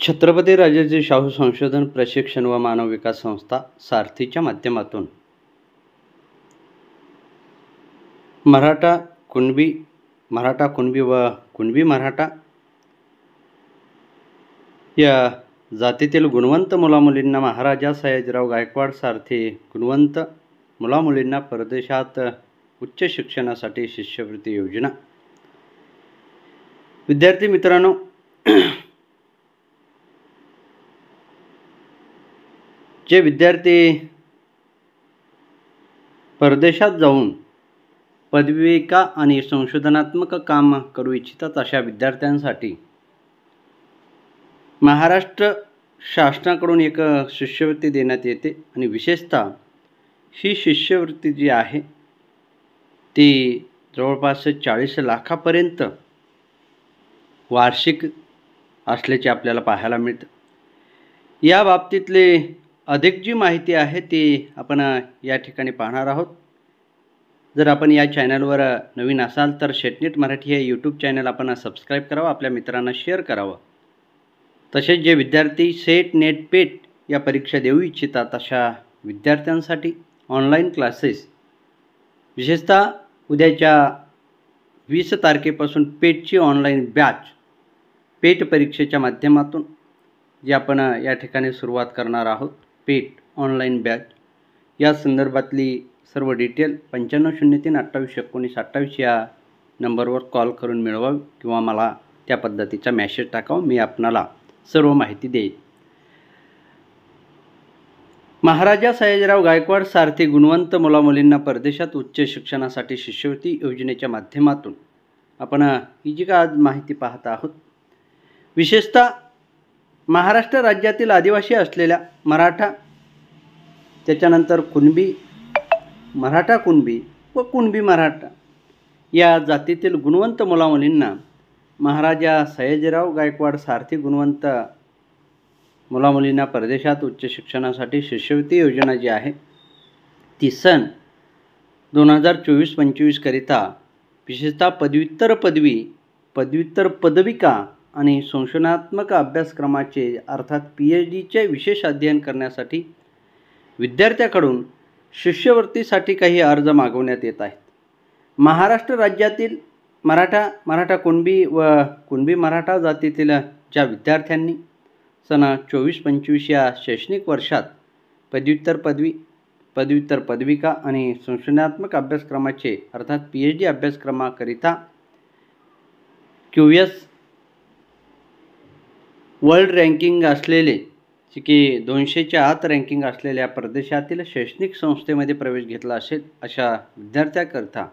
छत्रपती राजाजी शाहू संशोधन प्रशिक्षण व मानव विकास संस्था सारथीच्या माध्यमातून मराठा कुणबी व कुणबी मराठा या जातीतील गुणवंत मुलामुलींना महाराजा सयाजीराव गायकवाड सारथी गुणवंत मुलामुलींना परदेशात उच्च शिक्षणासाठी शिष्यवृत्ती योजना। विद्यार्थी मित्रांनो, जे विद्यार्थी परदेशात जाऊन पदविका आणि संशोधनात्मक काम करू इच्छितात अशा विद्यार्थ्यांसाठी महाराष्ट्र शासनाकडून एक शिष्यवृत्ती देण्यात येते आणि विशेषतः ही शिष्यवृत्ती जी आहे ती जवळपास 40 लाखापर्यंत वार्षिक असल्याचे आपल्याला पाहायला मिळतं। या बाबतीतले अधिक जी माहिती आहे ती आपण या ठिकाणी पाहणार आहोत। जर आपण या चॅनलवर नवीन असाल तर शेटनेट मराठी हे यूट्यूब चॅनल आपण सबस्क्राईब करावं, आपल्या मित्रांना शेअर करावं। तसेच जे विद्यार्थी सेट नेट पेट या परीक्षा देऊ इच्छितात अशा विद्यार्थ्यांसाठी ऑनलाईन क्लासेस, विशेषतः उद्याच्या 20 तारखेपासून पेटची ऑनलाईन बॅच पेट परीक्षेच्या माध्यमातून जी आपण या ठिकाणी सुरुवात करणार आहोत। पेट ऑनलाईन बॅच या संदर्भातली सर्व डिटेल 9503281928 या नंबरवर कॉल करून मिळवावी किंवा मला त्या पद्धतीचा मेसेज टाकावा, मी आपणाला सर्व माहिती देईल। महाराजा सयाजीराव गायकवाड सारथी गुणवंत मुलामुलींना परदेशात उच्च शिक्षणासाठी शिष्यवृत्ती योजनेच्या माध्यमातून आपण ही जी का आज माहिती पाहत आहोत, विशेषतः महाराष्ट्र राज्यातील आदिवासी असलेल्या मराठा, त्याच्यानंतर कुणबी, मराठा कुणबी व कुणबी मराठा या जातीतील गुणवंत मुलामुलींना महाराजा सयाजीराव गायकवाड सारथी गुणवंत मुलामुलींना परदेशात उच्च शिक्षणासाठी शिष्यवृत्ती योजना जी आहे ती सन 2024-25 करिता विशेषतः पदव्युत्तर पदविका आणि संशोधनात्मक अभ्यासक्रमाचे अर्थात PhDचे विशेष अध्ययन करण्यासाठी विद्यार्थ्याकडून शिष्यवृत्तीसाठी काही अर्ज मागवण्यात येत आहेत। महाराष्ट्र राज्यातील मराठा कुणबी व कुणबी मराठा जातीतील ज्या विद्यार्थ्यांनी सन 24-25 या शैक्षणिक वर्षात पदव्युत्तर पदविका आणि संशोधनात्मक अभ्यासक्रमाचे अर्थात PhD अभ्यासक्रमाकरिता QS वर्ल्ड रँकिंग असलेले की 200च्या आत रँकिंग असलेल्या परदेशातील शैक्षणिक संस्थेमध्ये प्रवेश घेतला असेल अशा विद्यार्थ्याकरता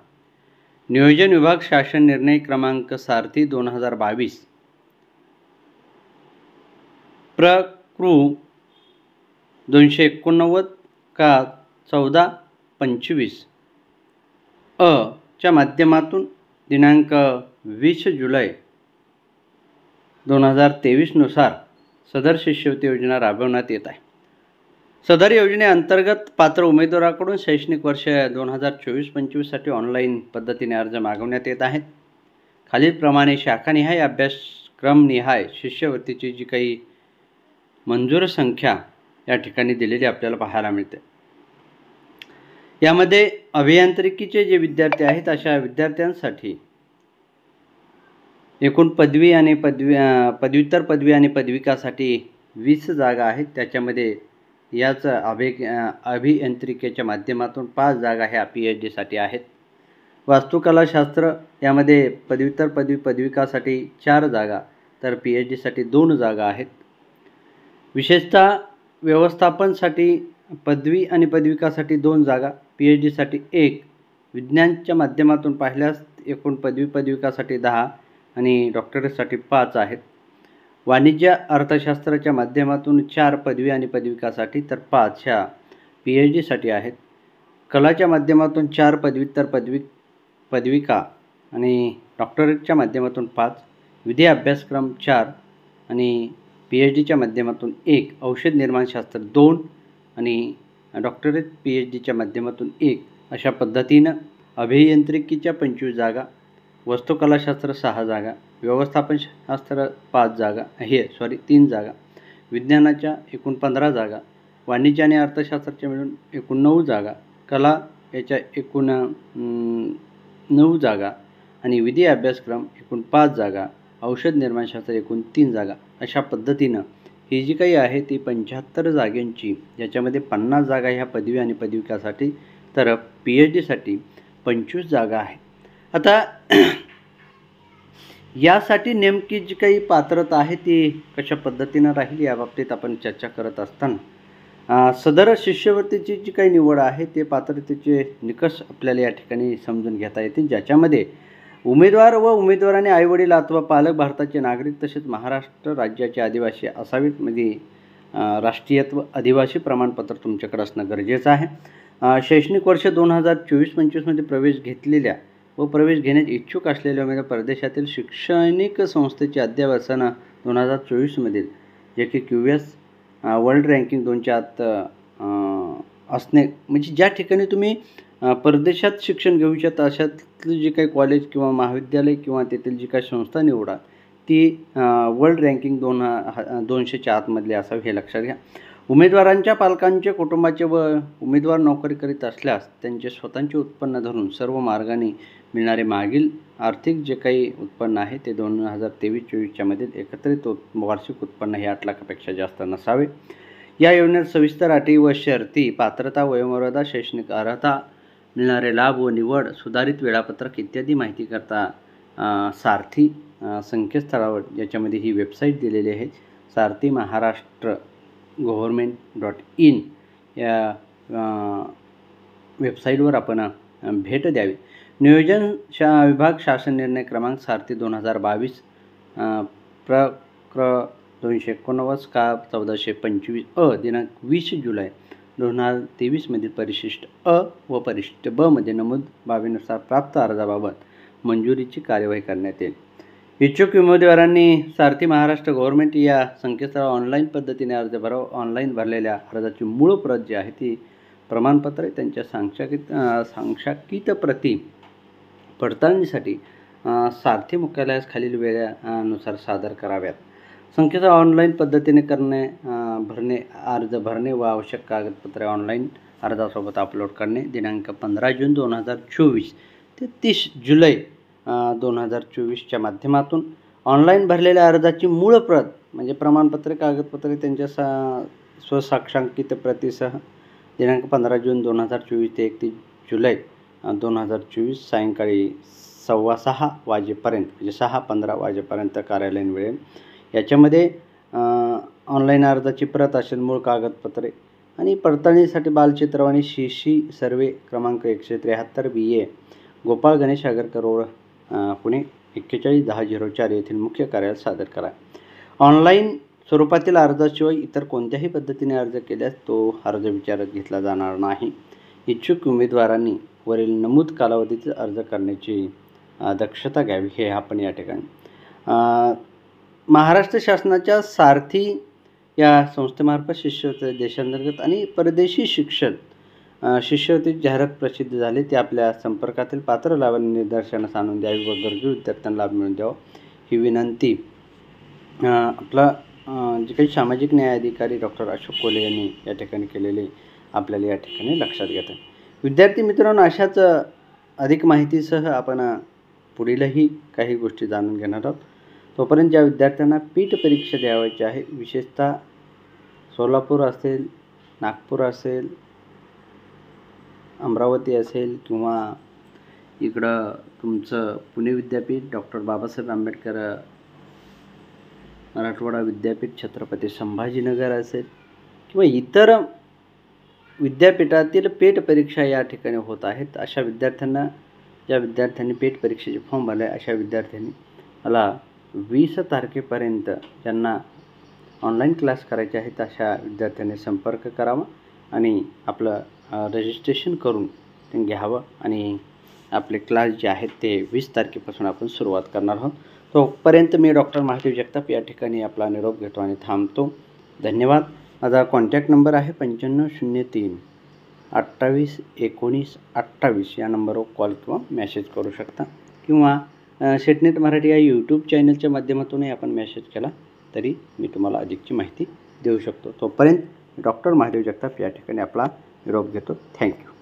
नियोजन विभाग शासन निर्णय क्रमांक सारथी 2022 प्रकृ 289 का 1425 च्या माध्यमातून दिनांक 20 जुलै 2023 नुसार सदर शिष्यवृत्ती योजना राबवण्यात येत आहे। सदर योजनेअंतर्गत पात्र उमेदवाराकडून शैक्षणिक वर्ष 2024-25 साठी ऑनलाईन पद्धतीने अर्ज मागवण्यात येत आहेत। खालीलप्रमाणे शाखानिहाय अभ्यासक्रमनिहाय शिष्यवृत्तीची जी काही मंजूर संख्या या ठिकाणी दिलेली आपल्याला पाहायला मिळते। यामध्ये अभियांत्रिकीचे जे विद्यार्थी आहेत अशा विद्यार्थ्यांसाठी एकूण पदव्युत्तर पदवी आणि पदविकासाठी 20 जागा आहेत। त्याच्यामध्ये याच अभियांत्रिकीच्या माध्यमातून 5 जागा ह्या PhDसाठी आहेत। वास्तुकलाशास्त्र यामध्ये पदव्युत्तर पदविकासाठी 4 जागा तर PhDसाठी 2 जागा आहेत। विशेषतः व्यवस्थापनसाठी पदवी आणि पदविकासाठी 2 जागा, PhDसाठी 1, विज्ञानच्या माध्यमातून पाहिल्यास एकूण पदविकासाठी 10 आणि डॉक्टरेटसाठी 5 आहेत। वाणिज्य अर्थशास्त्राच्या माध्यमातून 4 पदवी आणि पदविकासाठी तर 5 ह्या PhDसाठी आहेत। कलाच्या माध्यमातून 4 पदव्युत्तर पदविका आणि डॉक्टरेटच्या माध्यमातून 5, विधी अभ्यासक्रम 4 आणि PhDच्या माध्यमातून 1, औषध निर्माणशास्त्र 2 आणि डॉक्टरेट PhDच्या माध्यमातून 1 अशा पद्धतीनं अभियांत्रिकीच्या 25 जागा, वस्तुकलाशास्त्र 6 जागा, व्यवस्थापनशास्त्र 3 जागा, विज्ञानाच्या एकूण 15 जागा, वाणिज्य आणि अर्थशास्त्राच्या मिळून एकूण 9 जागा, कला याच्या एकूण 9 जागा आणि विधी अभ्यासक्रम एकूण 5 जागा, औषध निर्माणशास्त्र एकूण 3 जागा. अशा पद्धतीनं ही जी काही आहे ती 75 जागांची, ज्याच्यामध्ये 50 जागा ह्या पदवी आणि पदविकासाठी, तर PhDसाठी 25 जागा आहेत. आता यासाठी नेमकी जी काही पात्रता आहे ती कशा पद्धतीनं राहील याबाबतीत आपण चर्चा करत असताना सदर शिष्यवृत्तीची जी काही निवड आहे ते पात्रतेचे निकष आपल्याला या ठिकाणी समजून घेता येतील, ज्याच्यामध्ये उमेदवार व उमेदवाराने आईवडील अथवा पालक भारताचे नागरिक तसेच महाराष्ट्र राज्याचे आदिवासी असावेत. म्हणजे राष्ट्रीयत्व आदिवासी प्रमाणपत्र तुमच्याकडे असणं गरजेचं आहे. शैक्षणिक वर्ष 2024-25मध्ये प्रवेश घेतलेल्या व प्रवेश घेण्यास इच्छुक असलेल्या उमेदवार परदेशातील शैक्षणिक संस्थेचे अध्यावसन 2024मधील जे की QS वर्ल्ड रँकिंग 2च्या आत असणे, म्हणजे ज्या ठिकाणी तुम्ही परदेशात शिक्षण घेऊ शकता अशातलं जे काही कॉलेज किंवा महाविद्यालय किंवा तेथील जी काही संस्था निवडा ती वर्ल्ड रँकिंग 200च्या आतमधली असावी हे लक्षात घ्या. उमेदवारांच्या पालकांचे कुटुंबाचे व उमेदवार नोकरी करीत असल्यास त्यांचे स्वतःचे उत्पन्न धरून सर्व मार्गाने मिळणारे मागील आर्थिक जे काही उत्पन्न आहे ते 2023-24च्या मधील एकत्रित वार्षिक उत्पन्न हे 8 लाखापेक्षा जास्त नसावे. या योजनेत सविस्तर अटी व शर्ती, पात्रता, वयोमर्यादा, शैक्षणिक अर्हता, मिळणारे लाभ व निवड, सुधारित वेळापत्रक इत्यादी माहिती करता सारथी संकेतस्थळावर, ज्याच्यामध्ये ही वेबसाईट दिलेली आहे, सारथी महाराष्ट्र government.in या वेबसाईटवर आपण भेट द्यावी. नियोजन विभाग शासन निर्णय क्रमांक सारथी 2022 प्र 289 का 1425 दिनांक 20 जुलै 2023 परिशिष्ट अ व परिशिष्ट ब मध्ये नमूद बाबीनुसार प्राप्त अर्जाबाबत मंजुरीची कार्यवाही करण्यात येईल. इच्छुक उमेदवारांनी सारथी महाराष्ट्र गव्हर्नमेंट या संकेतस्थळावर ऑनलाईन पद्धतीने अर्ज भरावा. ऑनलाईन भरलेल्या अर्जाची मूळ प्रत जी आहे ती प्रमाणपत्र त्यांच्या सांख्यिकीत प्रती पडताळणीसाठी सारथी मुख्यालयास खालील वेळेनुसार सादर कराव्यात. संकेतस्थळ ऑनलाईन पद्धतीने अर्ज भरणे व आवश्यक कागदपत्रे ऑनलाईन अर्जासोबत अपलोड करणे. दिनांक 15 जून 2024 ते 30 जुलै 2024च्या माध्यमातून ऑनलाईन भरलेल्या अर्जाची मूळ प्रत म्हणजे प्रमाणपत्रे, कागदपत्रे त्यांच्या स्वसाक्षांकित प्रतिसह दिनांक 15 जून 2024 ते 31 जुलै 2024 सायंकाळी 6:15 वाजेपर्यंत, म्हणजे 6:15 वाजेपर्यंत कार्यालयीन वेळेत याच्यामध्ये ऑनलाईन अर्जाची प्रत असेल, मूळ कागदपत्रे आणि पडताळणीसाठी बालचित्र आणि शिशी सर्वे क्रमांक 173 BA गोपाळ गणेश आगरकर रोड पुणे 411004 येथील मुख्य कार्यालयात सादर करा. ऑनलाईन स्वरूपातील अर्जाशिवाय इतर कोणत्याही पद्धतीने अर्ज केल्यास तो अर्ज विचारात घेतला जाणार नाही. इच्छुक उमेदवारांनी वरील नमूद कालावधीत अर्ज करण्याची दक्षता घ्यावी हे आपण या ठिकाणी महाराष्ट्र शासनाच्या सारथी या संस्थेमार्फत शिष्यवृत्ती देशांतर्गत आणि परदेशी शिष्यवृत्ती जाहिरात प्रसिद्ध झाले ते आपल्या संपर्कातील पात्र लाभार्थी निदर्शनास आणून द्यावी व गरजू विद्यार्थ्यांना लाभ मिळवून द्यावा ही विनंती आपला जे काही सामाजिक न्याय अधिकारी डॉक्टर अशोक कोले यांनी या ठिकाणी केलेले आपल्याला या ठिकाणी लक्षात घेतात. विद्यार्थी मित्रांनो, अशाच अधिक माहितीसह आपण पुढीलही काही गोष्टी जाणून घेणार आहोत. तोपर्यंत ज्या विद्यार्थ्यांना पीठ परीक्षा द्यावायची आहे, विशेषतः सोलापूर असेल, नागपूर असेल, अमरावती असेल किंवा इकडं तुमचं पुणे विद्यापीठ, डॉक्टर बाबासाहेब आंबेडकर मराठवाडा विद्यापीठ, छत्रपती संभाजीनगर असेल किंवा इतर विद्यापीठातील पेट परीक्षा या ठिकाणी होत आहेत, अशा विद्यार्थ्यांना, ज्या विद्यार्थ्यांनी पेट परीक्षेचे फॉर्म भरले अशा विद्यार्थ्यांनी मला 20 तारखेपर्यंत ज्यांना ऑनलाईन क्लास करायचे आहेत अशा विद्यार्थ्यांनी संपर्क करावा आणि आपलं रजिस्ट्रेशन करून ते घ्यावं आणि आपले क्लास जे आहेत ते 20 तारखेपासून आपण सुरुवात करणार आहोत. तोपर्यंत मी डॉक्टर महादेव जगताप या ठिकाणी आपला निरोप घेतो आणि थांबतो. धन्यवाद. माझा कॉन्टॅक्ट नंबर आहे 9503 28 19 28 या नंबरवर कॉल किंवा मेसेज करू शकता किंवा सेटनेट मराठी या यूट्यूब चॅनलच्या माध्यमातूनही आपण मेसेज केला तरी मी तुम्हाला अधिकची माहिती देऊ शकतो. तोपर्यंत डॉक्टर महादेव जगताप या ठिकाणी आपला निरोप घेतो. थँक्यू.